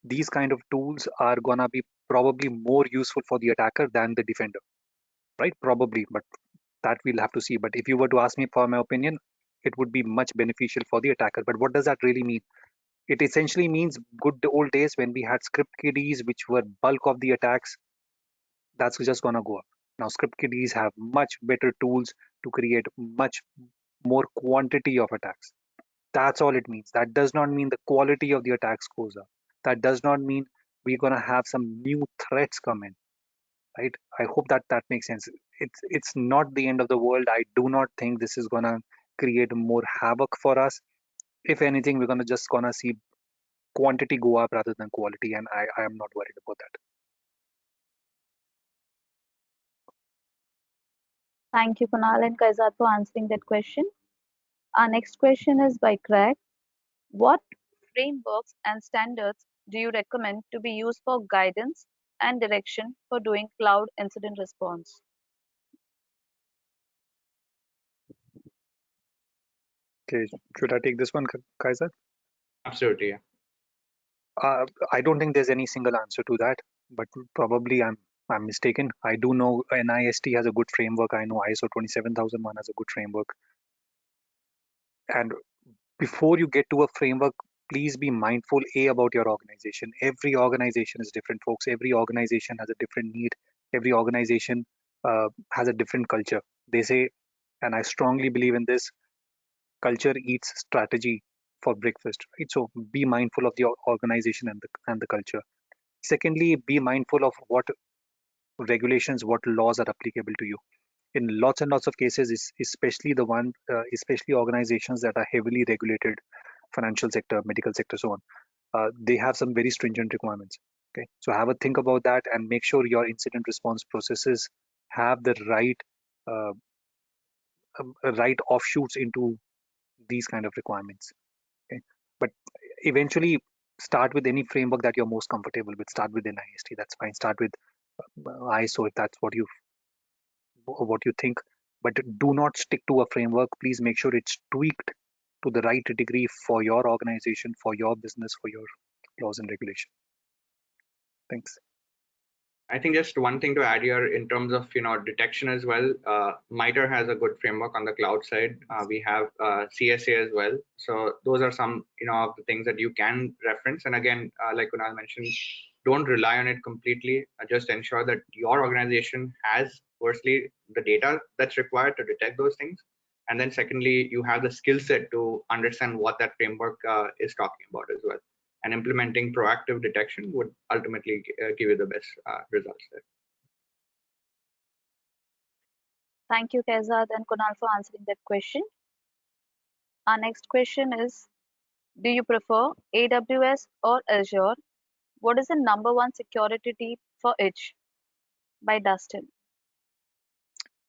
these kind of tools are gonna be probably more useful for the attacker than the defender, right? Probably, but that we'll have to see. But if you were to ask me for my opinion, it would be much beneficial for the attacker. But what does that really mean? It essentially means good old days when we had script kiddies, which were bulk of the attacks. That's just gonna go up. Now script kiddies have much better tools to create much more quantity of attacks. That's all it means. That does not mean the quality of the attacks goes up. That does not mean we're gonna have some new threats come in, right? I hope that that makes sense. It's not the end of the world. I do not think this is gonna create more havoc for us. If anything, we're gonna see quantity go up rather than quality, and I am not worried about that. Thank you, Kunal and Kaizad, for answering that question. Our next question is by Craig. What frameworks and standards do you recommend to be used for guidance and direction for doing cloud incident response? Okay, should I take this one, Kaiser? Absolutely, yeah. I don't think there's any single answer to that, but probably I'm mistaken. I do know NIST has a good framework. I know ISO 27001 has a good framework. And before you get to a framework, please be mindful about your organization. Every organization is different, folks. Every organization has a different need. Every organization has a different culture. They say, and I strongly believe in this, culture eats strategy for breakfast, right? So be mindful of the organization and the culture. Secondly, be mindful of what regulations, what laws are applicable to you. In lots and lots of cases, especially especially organizations that are heavily regulated, financial sector, medical sector, so on, they have some very stringent requirements. Okay, so have a think about that and make sure your incident response processes have the uh, right offshoots into these kind of requirements. Okay, but eventually start with any framework that you're most comfortable with. Start with NIST, that's fine. Start with ISO if that's what you think, but do not stick to a framework. Please make sure it's tweaked to the right degree for your organization, for your business, for your laws and regulation. Thanks. I think just one thing to add here in terms of detection as well. MITRE has a good framework on the cloud side. We have CSA as well. So those are some of the things that you can reference. And again, like Kunal mentioned, don't rely on it completely. Just ensure that your organization has firstly the data that's required to detect those things, and then secondly, you have the skill set to understand what that framework is talking about as well, and implementing proactive detection would ultimately give you the best results there. Thank you, Kezad and Kunal, for answering that question. Our next question is, do you prefer AWS or Azure? What is the number one security tip for each? By Dustin.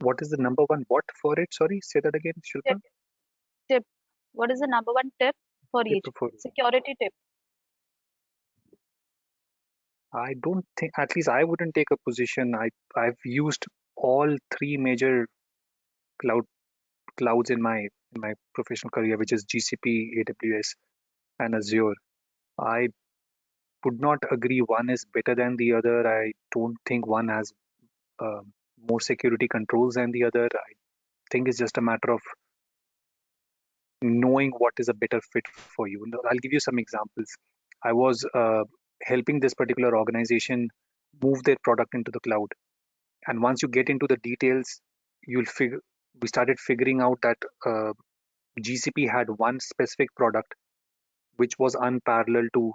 What is the number one what for it? Sorry, say that again, Tip, Shilpa. tip. What is the number one tip for Tip each? for Security tip. I don't think, at least I wouldn't take a position. I've used all three major cloud clouds in my professional career, which is GCP, AWS, and Azure. I would not agree one is better than the other. I don't think one has more security controls than the other. I think it's just a matter of knowing what is a better fit for you. I'll give you some examples. I was helping this particular organization move their product into the cloud, and once you get into the details, you'll figure. We started figuring out that GCP had one specific product which was unparalleled to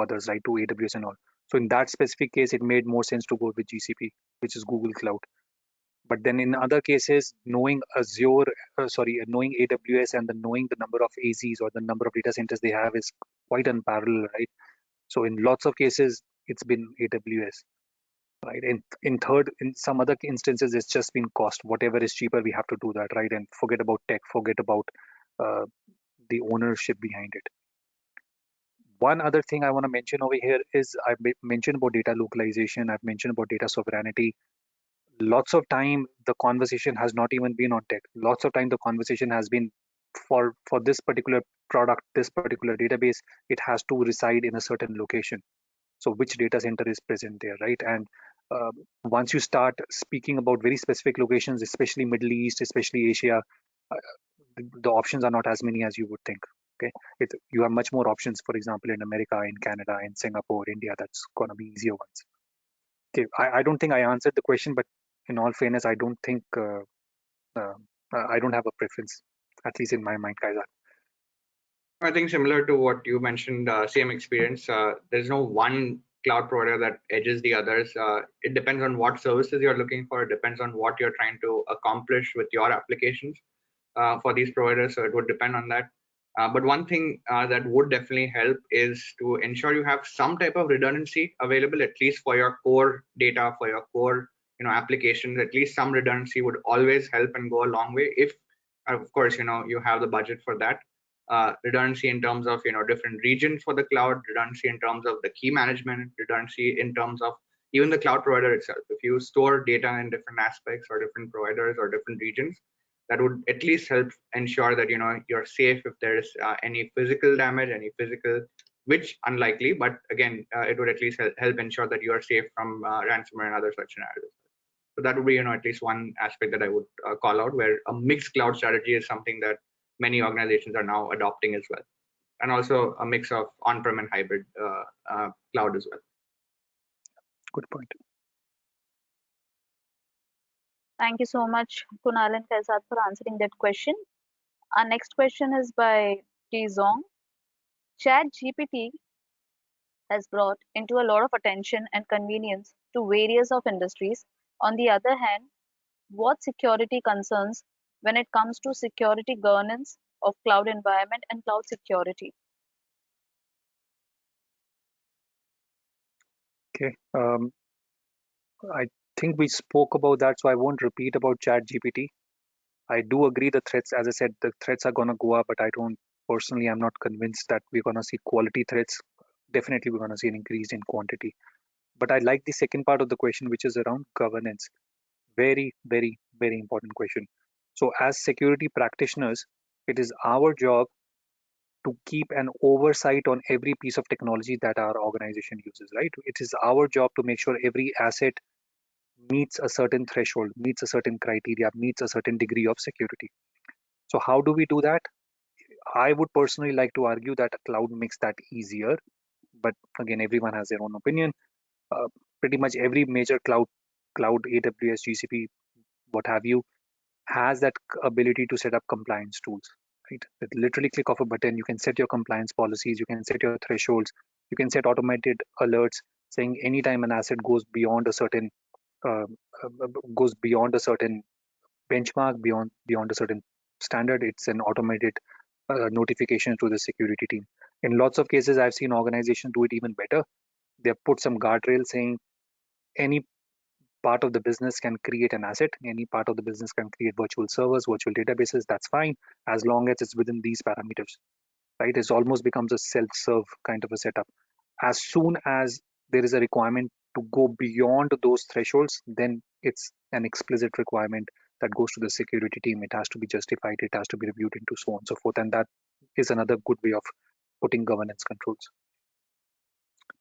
others, right, to AWS and all. So in that specific case, it made more sense to go with GCP, which is Google Cloud. But then in other cases, knowing knowing AWS and then knowing the number of AZs or the number of data centers they have is quite unparalleled, right? So in lots of cases, it's been AWS, right? And in some other instances, it's just been cost. Whatever is cheaper, we have to do that, right? And forget about tech, forget about uh, the ownership behind it. One other thing I want to mention over here is I've mentioned about data localization. I've mentioned about data sovereignty. Lots of time the conversation has not even been on tech. Lots of time the conversation has been for this particular product, this particular database, it has to reside in a certain location. So which data center is present there, right? And uh, once you start speaking about very specific locations, especially Middle East, especially Asia, uh, the options are not as many as you would think. Okay, you have much more options. For example, in America, in Canada, in Singapore, India, that's gonna be easier ones. Okay, I don't think I answered the question, but in all fairness, I don't think uh, I don't have a preference, at least in my mind, guys. I think similar to what you mentioned, same experience. There's no one cloud provider that edges the others. It depends on what services you're looking for. It depends on what you're trying to accomplish with your applications for these providers. So it would depend on that. But one thing that would definitely help is to ensure you have some type of redundancy available, at least for your core data, for your core applications. At least some redundancy would always help and go a long way. If, of course, you have the budget for that. redundancy in terms of different regions for the cloud, redundancy in terms of the key management, redundancy in terms of even the cloud provider itself. If you store data in different aspects or different providers or different regions, that would at least help ensure that you're safe if there's any physical damage, any physical, which unlikely, but again, it would at least help ensure that you are safe from ransomware and other such scenarios. So that would be at least one aspect that I would call out, where a mixed cloud strategy is something that many organizations are now adopting as well, and also a mix of on-prem and hybrid cloud as well. Good point. Thank you so much, Kunal and Kaizad, for answering that question. Our next question is by T Zong. Chat GPT has brought into a lot of attention and convenience to various of industries. On the other hand, what security concerns when it comes to security governance of cloud environment and cloud security? Okay. I think we spoke about that, so I won't repeat about Chat GPT. I do agree the threats, as I said, the threats are going to go up, but I don't personally, I'm not convinced that we're going to see quality threats. Definitely, we're going to see an increase in quantity. But I like the second part of the question, which is around governance. Very, very, very important question. So, as security practitioners, it is our job to keep an oversight on every piece of technology that our organization uses, right? It is our job to make sure every asset meets a certain threshold, meets a certain criteria, meets a certain degree of security. So, how do we do that? I would personally like to argue that a cloud makes that easier, but again, everyone has their own opinion. Pretty much every major cloud, AWS, GCP, what have you, has that ability to set up compliance tools. Right? With literally click of a button, you can set your compliance policies, you can set your thresholds, you can set automated alerts saying anytime an asset uh, goes beyond a certain benchmark, beyond a certain standard, it's an automated notification to the security team. In lots of cases, I've seen organizations do it even better. They've put some guardrails saying any part of the business can create an asset, any part of the business can create virtual servers, virtual databases. That's fine as long as it's within these parameters, right? It almost becomes a self-serve kind of a setup. As soon as there is a requirement to go beyond those thresholds, then it's an explicit requirement that goes to the security team. It has to be justified, it has to be reviewed into so on and so forth. And that is another good way of putting governance controls.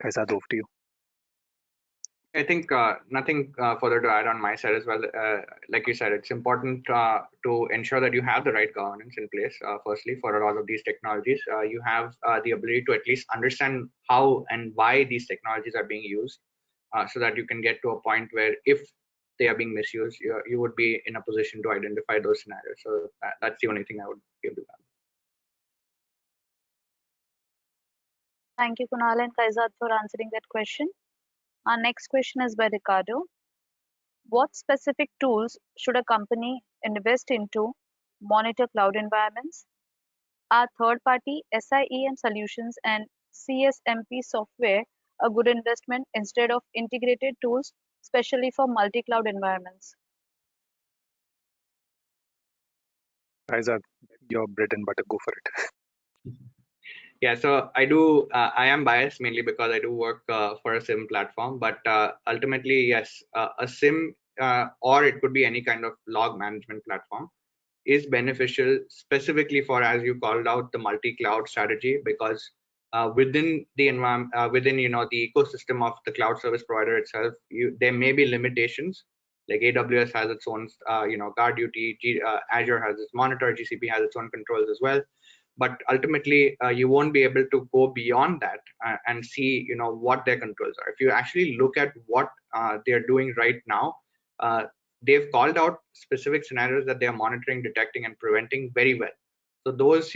Guys, I'll over to you. I think nothing further to add on my side as well. Like you said, it's important to ensure that you have the right governance in place. Firstly, for a lot of these technologies, you have the ability to at least understand how and why these technologies are being used, so that you can get to a point where if they are being misused, you would be in a position to identify those scenarios. So that's the only thing I would give to that. Thank you, Kunal and Kaizad, for answering that question. Our next question is by Ricardo. What specific tools should a company invest into monitor cloud environments? Are third-party SIEM solutions and CSMP software a good investment instead of integrated tools, especially for multi-cloud environments? Guys, your bread and butter, go for it. Yeah, so I am biased mainly because I do work for a SIM platform, but ultimately, yes, a SIM or it could be any kind of log management platform is beneficial specifically for, as you called out, the multi-cloud strategy, because within the environment, within the ecosystem of the cloud service provider itself, there may be limitations. Like AWS has its own guard duty, Azure has its monitor, GCP has its own controls as well. But ultimately, you won't be able to go beyond that and see what their controls are. If you actually look at what they're doing right now, they've called out specific scenarios that they are monitoring, detecting, and preventing very well. So those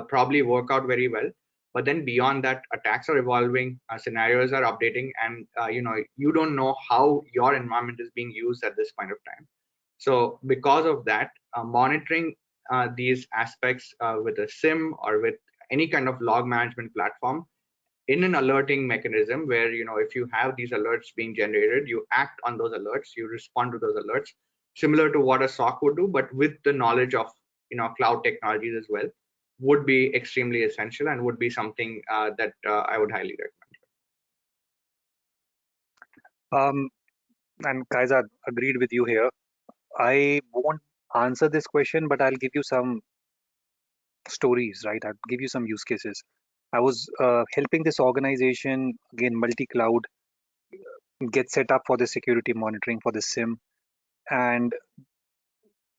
probably work out very well. But then beyond that, attacks are evolving, scenarios are updating, and you don't know how your environment is being used at this point of time. So because of that, monitoring these aspects with a SIM or with any kind of log management platform in an alerting mechanism, where if you have these alerts being generated, you act on those alerts, you respond to those alerts, similar to what a SOC would do, but with the knowledge of cloud technologies as well. would be extremely essential and would be something that I would highly recommend. And Kaiser, agreed with you here. I won't answer this question, but I'll give you some stories, right? I'll give you some use cases. I was helping this organization, again, multi-cloud, get set up for the security monitoring for the SIM. And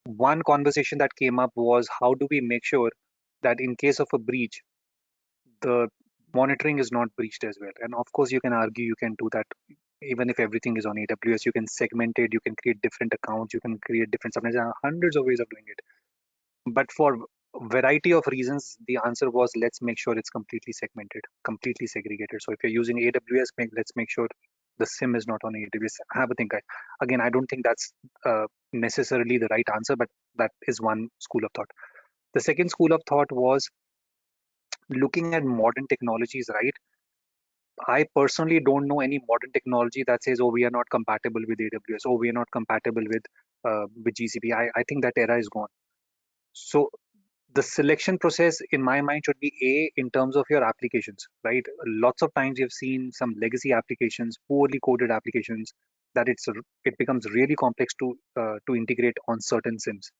one conversation that came up was how do we make sure that in case of a breach, the monitoring is not breached as well. And of course, you can argue you can do that even if everything is on AWS. You can segment it, you can create different accounts, you can create different subnets. There are hundreds of ways of doing it. But for variety of reasons, the answer was let's make sure it's completely segmented, completely segregated. So if you're using AWS, let's make sure the SIM is not on AWS. Have a think. Again, I don't think that's necessarily the right answer, but that is one school of thought. The second school of thought was looking at modern technologies, right? I personally don't know any modern technology that says, oh, we are not compatible with AWS, oh, we are not compatible with GCP. I think that era is gone. So the selection process in my mind should be in terms of your applications, right? Lots of times you've seen some legacy applications, poorly coded applications, that it becomes really complex to integrate on certain SIMs.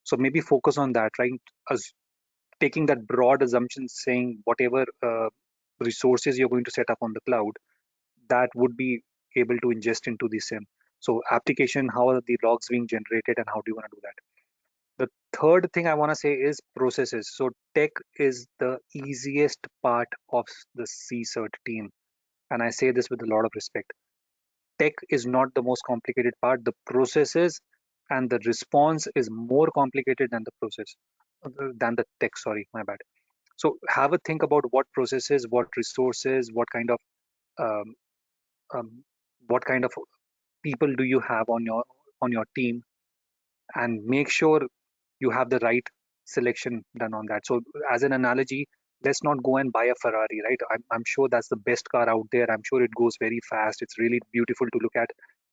So maybe focus on that, right? As taking that broad assumption, saying whatever resources you're going to set up on the cloud, that would be able to ingest into the SIM. So application, how are the logs being generated, and how do you want to do that? The third thing I want to say is processes. So tech is the easiest part of the CSERT team. And I say this with a lot of respect. Tech is not the most complicated part. The processes and the response is more complicated than the process, than the tech, sorry, my bad. So have a think about what processes, what resources, um, um, what kind of people do you have on your team, and make sure you have the right selection done on that. So as an analogy, let's not go and buy a Ferrari, right? I'm sure that's the best car out there. I'm sure it goes very fast. It's really beautiful to look at.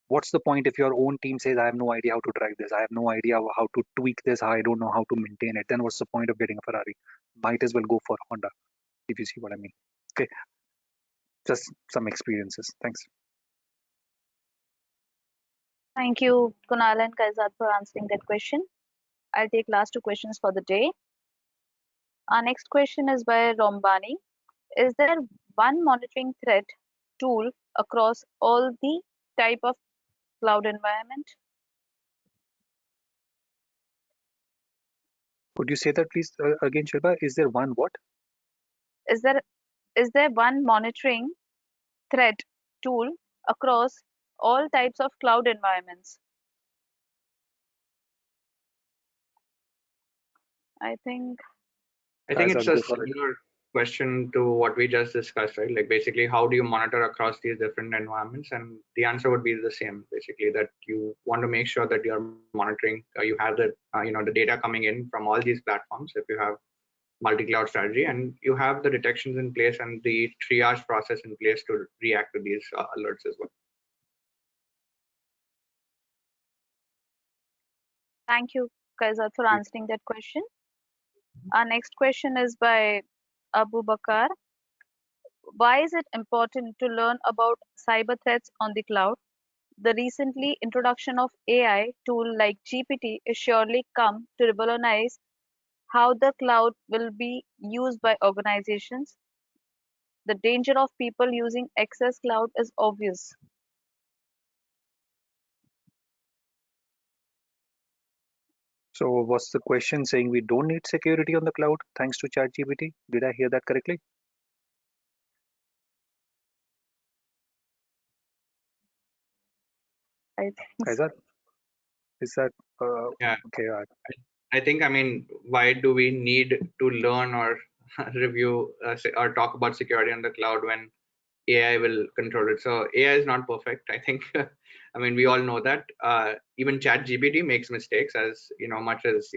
What's the point if your own team says, I have no idea how to drive this, I have no idea how to tweak this, I don't know how to maintain it? Then what's the point of getting a Ferrari? Might as well go for Honda, if you see what I mean. Okay, just some experiences. Thanks. Thank you, Kunal and Kaizad, for answering that question. I'll take last two questions for the day. Our next question is by Rombani. Is there one monitoring threat tool across all the type of cloud environment? Could you say that please again, Shilpa? Is there one what? Is there one monitoring threat tool across all types of cloud environments? I think I think Guys, it's I'll a go for it. similar question to what we just discussed, right? Like basically, how do you monitor across these different environments? And the answer would be the same, basically, that you want to make sure that you're monitoring, you have the, the data coming in from all these platforms. If you have multi-cloud strategy, and you have the detections in place and the triage process in place to react to these alerts as well. thank you, Kaizad, for answering that question. Our next question is by Abu Bakar. Why is it important to learn about cyber threats on the cloud? The recently introduction of AI tool like GPT is surely come to revolutionize how the cloud will be used by organizations. The danger of people using excess cloud is obvious. So was the question saying we don't need security on the cloud thanks to ChatGPT? Did I hear that correctly? I think so. Kaizad, is that Yeah, okay? I think, I mean, why do we need to learn or review or talk about security on the cloud when AI will control it? So AI is not perfect, I think. I mean, we all know that. Even ChatGPT makes mistakes, as much as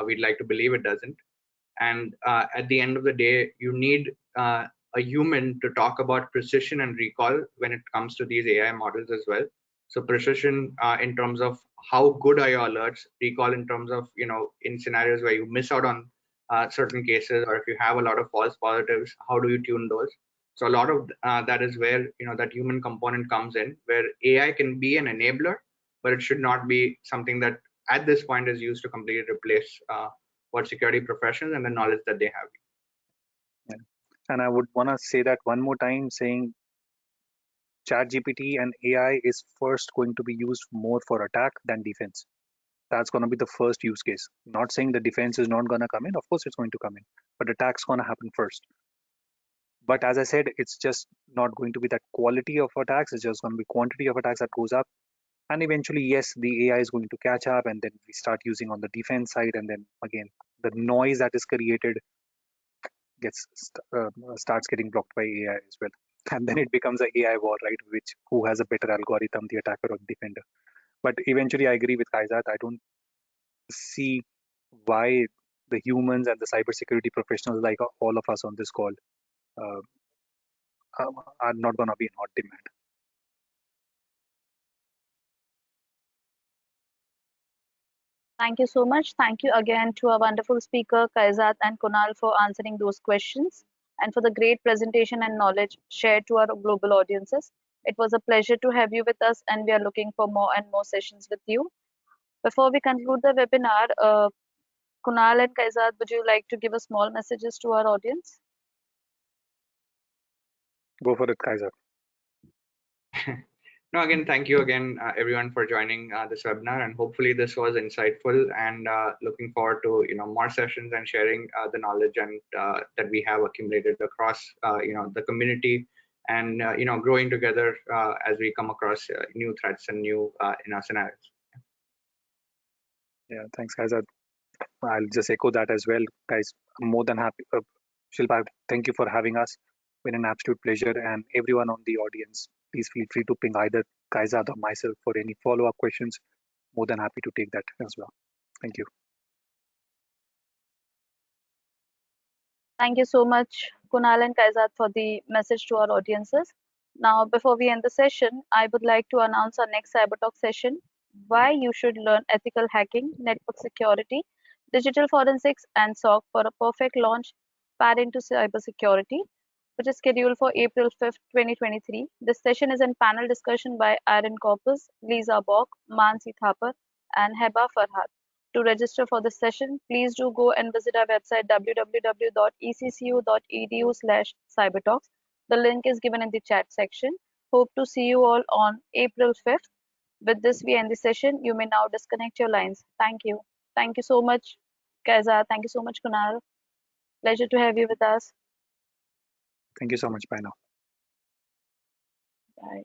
we'd like to believe it doesn't. And at the end of the day, you need a human to talk about precision and recall when it comes to these AI models as well. So precision in terms of how good are your alerts, recall in terms of in scenarios where you miss out on certain cases, or if you have a lot of false positives, how do you tune those? So a lot of that is where that human component comes in, where AI can be an enabler, but it should not be something that at this point is used to completely replace what security professionals and the knowledge that they have. Yeah. And I would want to say that one more time, saying ChatGPT and AI is first going to be used more for attack than defense. That's going to be the first use case. Not saying the defense is not going to come in. Of course, it's going to come in, but attack's going to happen first. But as I said, it's just not going to be that quality of attacks. It's just going to be quantity of attacks that goes up. And eventually, yes, the AI is going to catch up, and then we start using on the defense side, and then again, the noise that is created gets starts getting blocked by AI as well. And then it becomes an AI war, right? Which who has a better algorithm, the attacker or the defender? But eventually, I agree with Kaizat. I don't see why the humans and the cybersecurity professionals, like all of us on this call, uh, are not going to be in hot demand. Thank you so much. Thank you again to our wonderful speaker, Kaizat and Kunal, for answering those questions and for the great presentation and knowledge shared to our global audiences. It was a pleasure to have you with us, and we are looking for more and more sessions with you. Before we conclude the webinar, Kunal and Kaizat, would you like to give a small messages to our audience? Go for it, Kaizat. No, again, thank you again, everyone, for joining this webinar, and hopefully this was insightful. And looking forward to more sessions and sharing the knowledge and that we have accumulated across the community, and growing together as we come across new threats and new scenarios. Yeah, thanks, Kaizat. I'll just echo that as well, guys. I'm more than happy. Shilpa, thank you for having us. Been an absolute pleasure, and everyone on the audience, please feel free to ping either Kaizad or myself for any follow-up questions. More than happy to take that as well. Thank you. Thank you so much, Kunal and Kaizat, for the message to our audiences. Now, before we end the session, I would like to announce our next Cyber Talk session: why you should learn ethical hacking, network security, digital forensics, and SOC for a perfect launch pad into cybersecurity, which is scheduled for April 5th, 2023. This session is in panel discussion by Aaron Corpus, Lisa Bock, Mansi Thapar, and Heba Farhat. To register for this session, please do go and visit our website www.eccu.edu/cybertalks. The link is given in the chat section. Hope to see you all on April 5th. With this, we end the session. You may now disconnect your lines. Thank you. Thank you so much, Kaisa. Thank you so much, Kunal. Pleasure to have you with us. Thank you so much. Bye now. Bye.